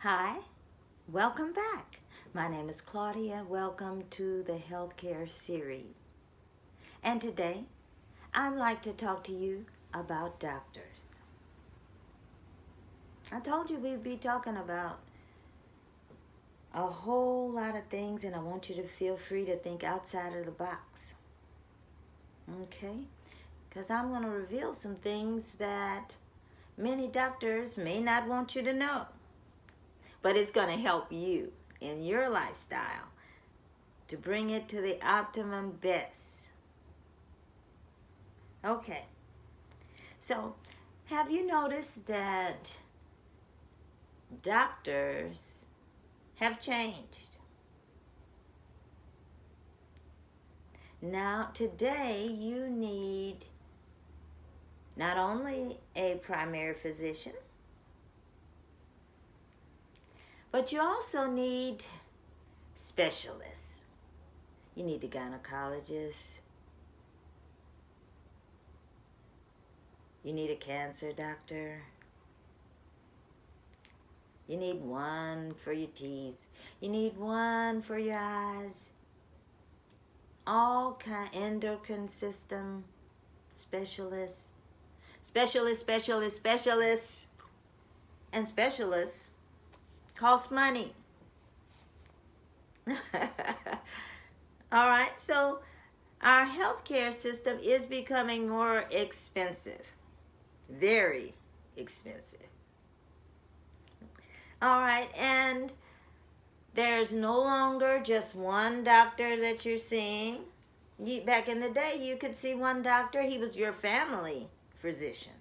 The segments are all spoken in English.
Hi, welcome back. My name is Claudia. Welcome to the Healthcare Series. And today, I'd like to talk to you about doctors. I told you we'd be talking about a whole lot of things, and I want you to feel free to think outside of the box. Okay? Because I'm going to reveal some things that many doctors may not want you to know, but it's going to help you in your lifestyle to bring it to the optimum best. Okay, so have you noticed that doctors have changed? Now, today you need not only a primary physician, but you also need specialists. You need a gynecologist. You need a cancer doctor. You need one for your teeth. You need one for your eyes. All kind endocrine system specialists. Specialists. And specialists cost money. All right, so our healthcare system is becoming more expensive. Very expensive. All right, and there's no longer just one doctor that you're seeing. Back in the day, you could see one doctor. He was your family physician.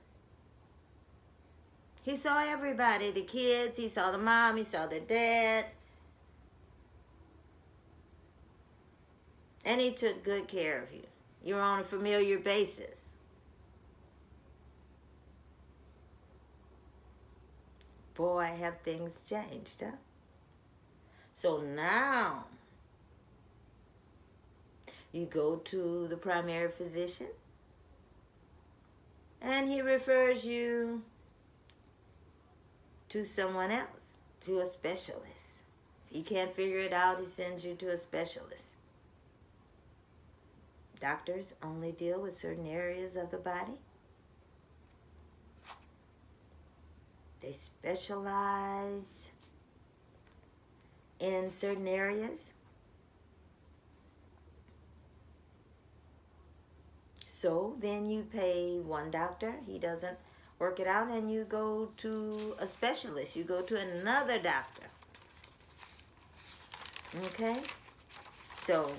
He saw everybody, the kids, he saw the mom, he saw the dad. And he took good care of you. You were on a familiar basis. Boy, have things changed, huh? So now, you go to the primary physician, and he refers you to someone else, to a specialist. If he can't figure it out, he sends you to a specialist. Doctors only deal with certain areas of the body. They specialize in certain areas. So then you pay one doctor, he doesn't work it out, and you go to a specialist. You go to another doctor. Okay? So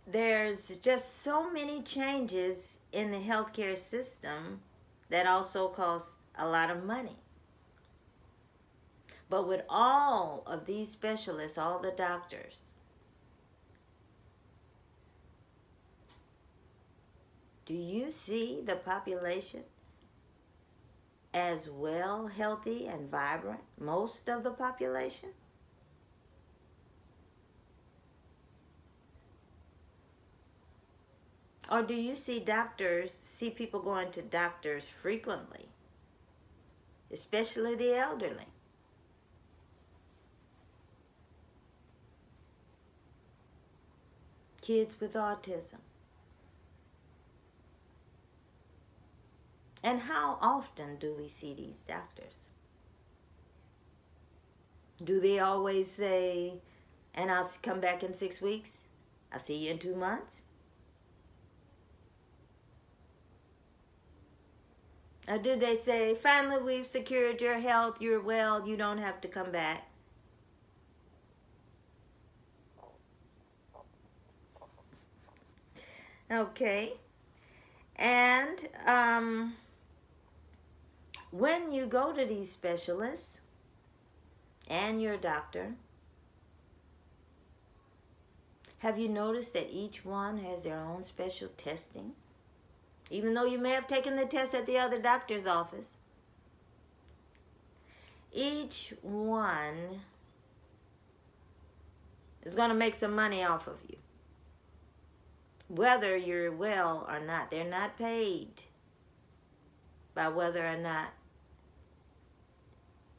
there's just so many changes in the healthcare system that also cost a lot of money. But with all of these specialists, all the doctors, do you see the population as well, healthy and vibrant? Most of the population? Or do you see people going to doctors frequently, especially the elderly? Kids with autism. And how often do we see these doctors? Do they always say, and I'll come back in 6 weeks? I'll see you in 2 months? Or do they say, finally we've secured your health, you're well, you don't have to come back? Okay. And when you go to these specialists and your doctor, have you noticed that each one has their own special testing? Even though you may have taken the test at the other doctor's office, each one is going to make some money off of you, whether you're well or not. They're not paid by whether or not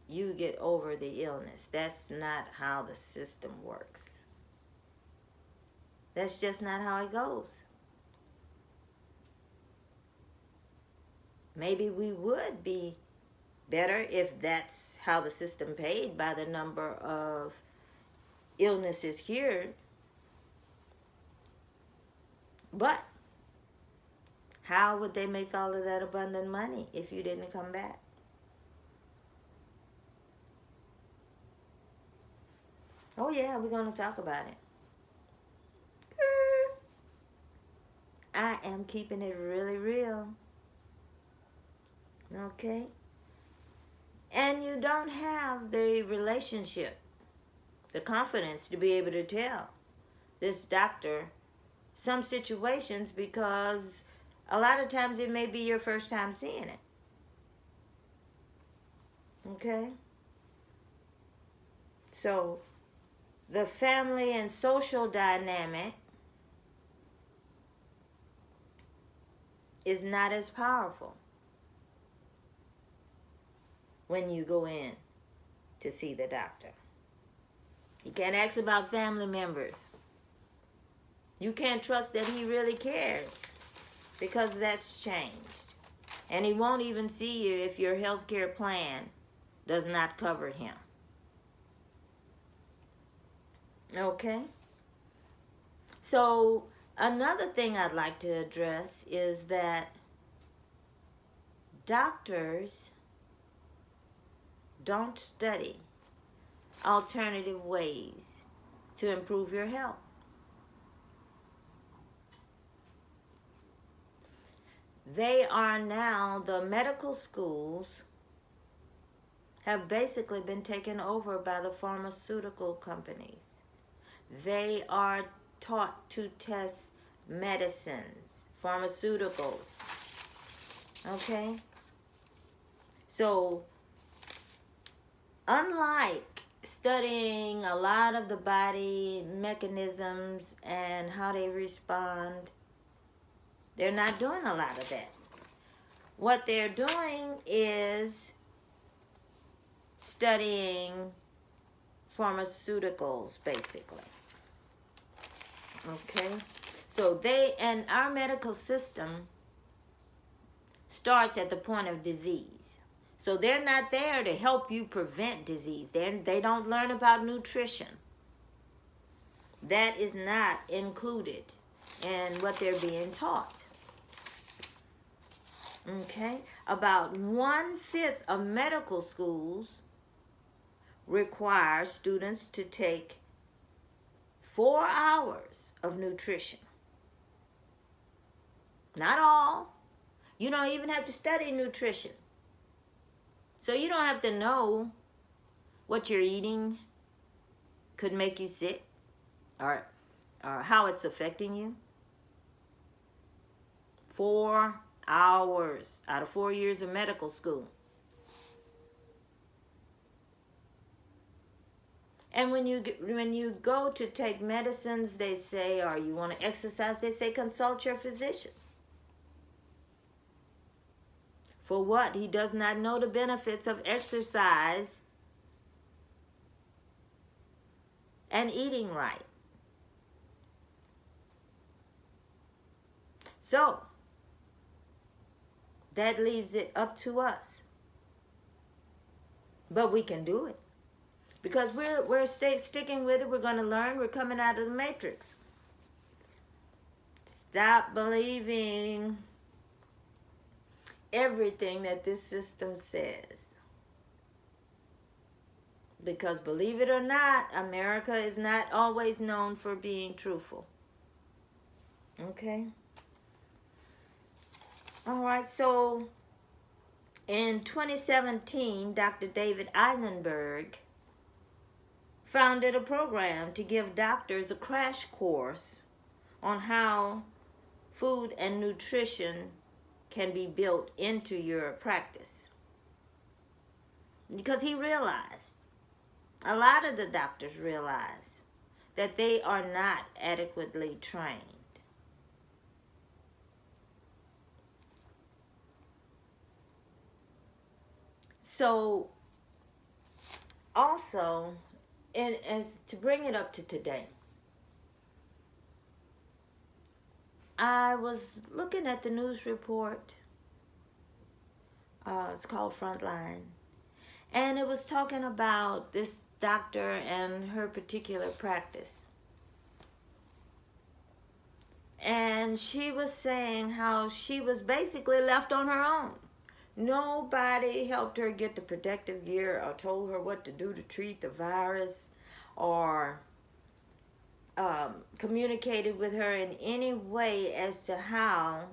you get over the illness. That's not how the system works. That's just not how it goes. Maybe we would be better if that's how the system paid, by the number of illnesses cured. But how would they make all of that abundant money if you didn't come back? Oh yeah, we're going to talk about it. I am keeping it really real. Okay? And you don't have the relationship, the confidence to be able to tell this doctor some situations, because a lot of times it may be your first time seeing it. Okay? So the family and social dynamic is not as powerful when you go in to see the doctor. You can't ask about family members. You can't trust that he really cares, because that's changed. And he won't even see you if your health care plan does not cover him. Okay? So another thing I'd like to address is that doctors don't study alternative ways to improve your health. They are now, the medical schools have basically been taken over by the pharmaceutical companies. They are taught to test medicines, pharmaceuticals. Okay? So, unlike studying a lot of the body mechanisms and how they respond, they're not doing a lot of that. What they're doing is studying pharmaceuticals, basically. Okay? So and our medical system starts at the point of disease. So they're not there to help you prevent disease. They don't learn about nutrition. That is not included in what they're being taught. Okay? About 1/5 of medical schools require students to take 4 hours of nutrition. Not all. You don't even have to study nutrition. So you don't have to know what you're eating could make you sick, or how it's affecting you. 4 hours out of 4 years of medical school. And when you go to take medicines, they say, or you want to exercise, they say consult your physician. For what? He does not know the benefits of exercise and eating right. So, that leaves it up to us. But we can do it. Because we're sticking with it. We're going to learn. We're coming out of the matrix. Stop believing everything that this system says. Because believe it or not, America is not always known for being truthful. Okay? All right, so in 2017, Dr. David Eisenberg founded a program to give doctors a crash course on how food and nutrition can be built into your practice. Because he realized, a lot of the doctors realize, that they are not adequately trained. So also, and as to bring it up to today, I was looking at the news report. It's called Frontline. And it was talking about this doctor and her particular practice. And she was saying how she was basically left on her own. Nobody helped her get the protective gear or told her what to do to treat the virus or communicated with her in any way as to how,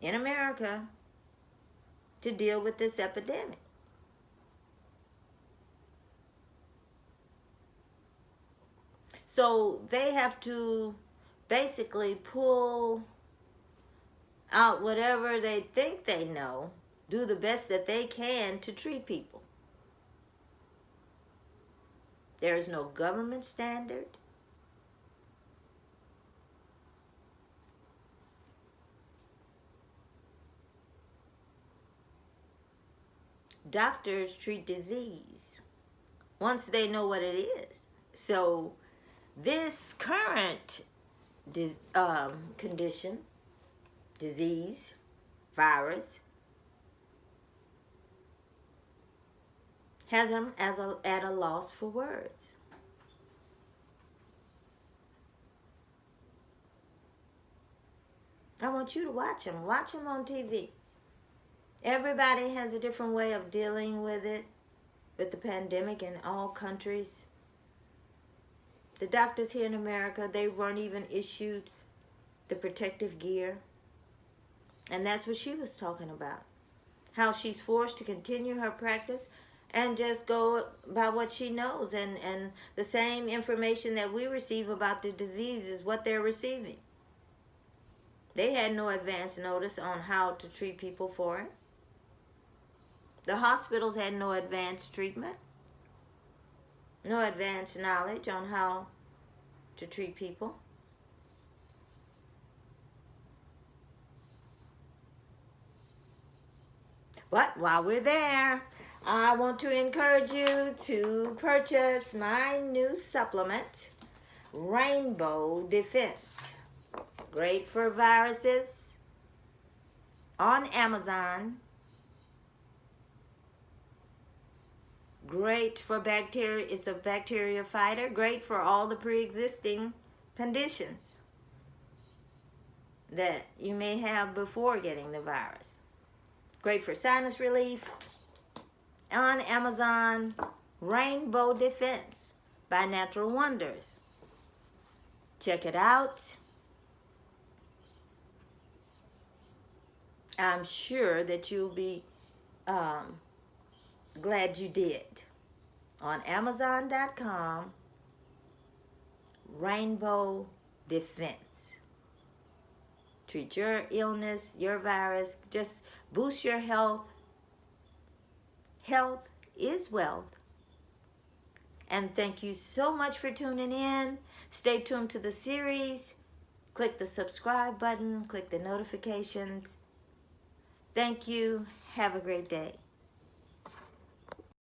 in America, to deal with this epidemic. So they have to basically pull out whatever they think they know, do the best that they can to treat people. There is no government standard. Doctors treat disease once they know what it is. So this current condition, disease, virus, has them at a loss for words. I want you to watch them. Watch them on TV. Everybody has a different way of dealing with it, with the pandemic in all countries. The doctors here in America, they weren't even issued the protective gear. And that's what she was talking about. How she's forced to continue her practice and just go by what she knows. And the same information that we receive about the disease is what they're receiving. They had no advance notice on how to treat people for it. The hospitals had no advanced treatment, no advanced knowledge on how to treat people. But while we're there, I want to encourage you to purchase my new supplement, Rainbow Defense. Great for viruses, on Amazon. Great for bacteria. It's a bacteria fighter. Great for all the pre-existing conditions that you may have before getting the virus. Great for sinus relief. On Amazon, Rainbow Defense by Natural Wonders. Check it out. I'm sure that you'll be glad you did. On Amazon.com, Rainbow Defense. Treat your illness, your virus. Just boost your health. Health is wealth. And thank you so much for tuning in. Stay tuned to the series. Click the subscribe button. Click the notifications. Thank you. Have a great day.